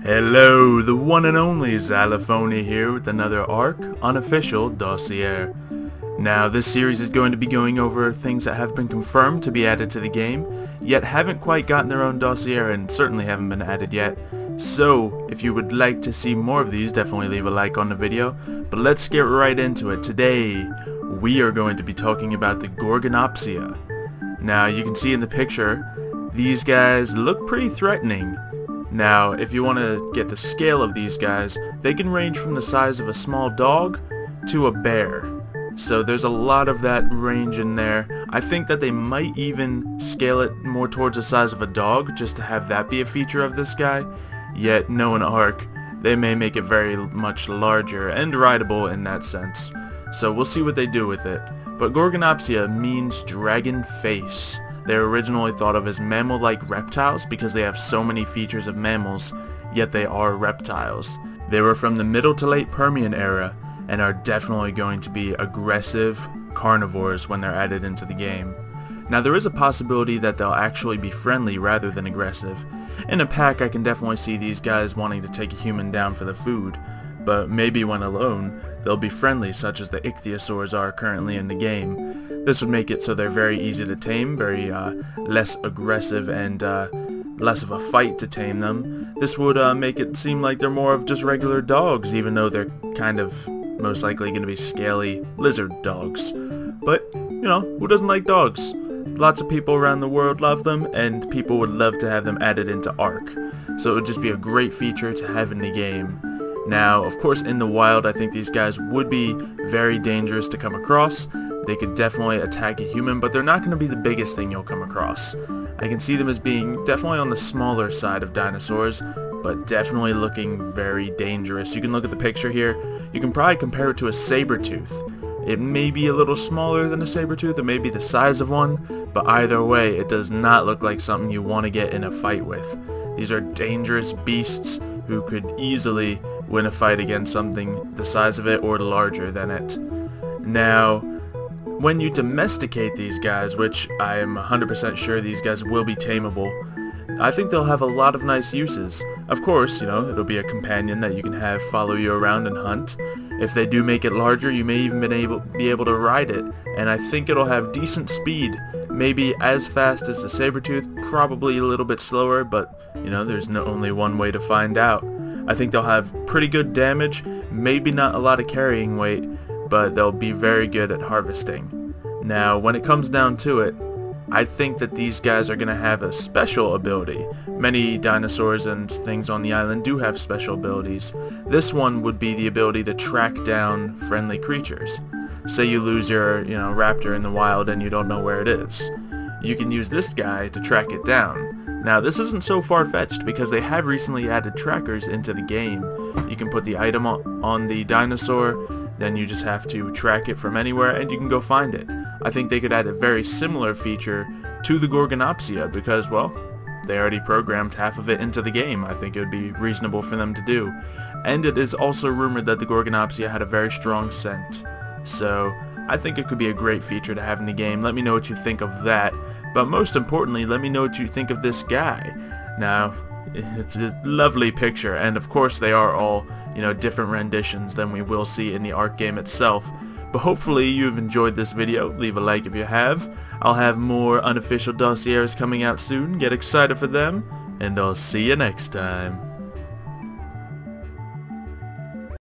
Hello, the one and only Xylophony here with another ARK Unofficial Dossier. Now, this series is going to be going over things that have been confirmed to be added to the game, yet haven't quite gotten their own dossier and certainly haven't been added yet. So, if you would like to see more of these, definitely leave a like on the video. But let's get right into it. Today, we are going to be talking about the Gorgonopsia. Now, you can see in the picture, these guys look pretty threatening. Now, if you want to get the scale of these guys, they can range from the size of a small dog to a bear. So there's a lot of that range in there. I think that they might even scale it more towards the size of a dog, just to have that be a feature of this guy. Yet, knowing ARK, they may make it very much larger and rideable in that sense. So we'll see what they do with it. But Gorgonopsia means dragon face. They're originally thought of as mammal-like reptiles because they have so many features of mammals, yet they are reptiles. They were from the Middle to Late Permian era and are definitely going to be aggressive carnivores when they're added into the game. Now, there is a possibility that they'll actually be friendly rather than aggressive. In a pack, I can definitely see these guys wanting to take a human down for the food, but maybe when alone, they'll be friendly, such as the ichthyosaurs are currently in the game. This would make it so they're very easy to tame, very less aggressive and less of a fight to tame them. This would make it seem like they're more of just regular dogs, even though they're kind of most likely going to be scaly lizard dogs. But, you know, who doesn't like dogs? Lots of people around the world love them, and people would love to have them added into ARK. So it would just be a great feature to have in the game. Now, of course, in the wild, I think these guys would be very dangerous to come across. They could definitely attack a human, but they're not going to be the biggest thing you'll come across. I can see them as being definitely on the smaller side of dinosaurs, but definitely looking very dangerous. You can look at the picture here. You can probably compare it to a saber-tooth. It may be a little smaller than a saber-tooth, it may be the size of one, but either way, it does not look like something you want to get in a fight with. These are dangerous beasts who could easily win a fight against something the size of it or larger than it. Now, when you domesticate these guys, which I am 100% sure these guys will be tameable, I think they'll have a lot of nice uses. Of course, you know, it'll be a companion that you can have follow you around and hunt. If they do make it larger, you may even be able to ride it, and I think it'll have decent speed. Maybe as fast as the saber-tooth, probably a little bit slower, but, you know, there's only one way to find out. I think they'll have pretty good damage, maybe not a lot of carrying weight, but they'll be very good at harvesting. Now, when it comes down to it, I think that these guys are going to have a special ability. Many dinosaurs and things on the island do have special abilities. This one would be the ability to track down friendly creatures. Say you lose your, raptor in the wild and you don't know where it is. You can use this guy to track it down. Now, this isn't so far-fetched because they have recently added trackers into the game. You can put the item on the dinosaur, then you just have to track it from anywhere and you can go find it. I think they could add a very similar feature to the Gorgonopsia because, well, they already programmed half of it into the game. I think it would be reasonable for them to do. And it is also rumored that the Gorgonopsia had a very strong scent. So, I think it could be a great feature to have in the game. Let me know what you think of that. But most importantly, let me know what you think of this guy. Now, it's a lovely picture, and of course they are all, different renditions than we will see in the ARK game itself. But hopefully you've enjoyed this video. Leave a like if you have. I'll have more unofficial dossiers coming out soon. Get excited for them, and I'll see you next time.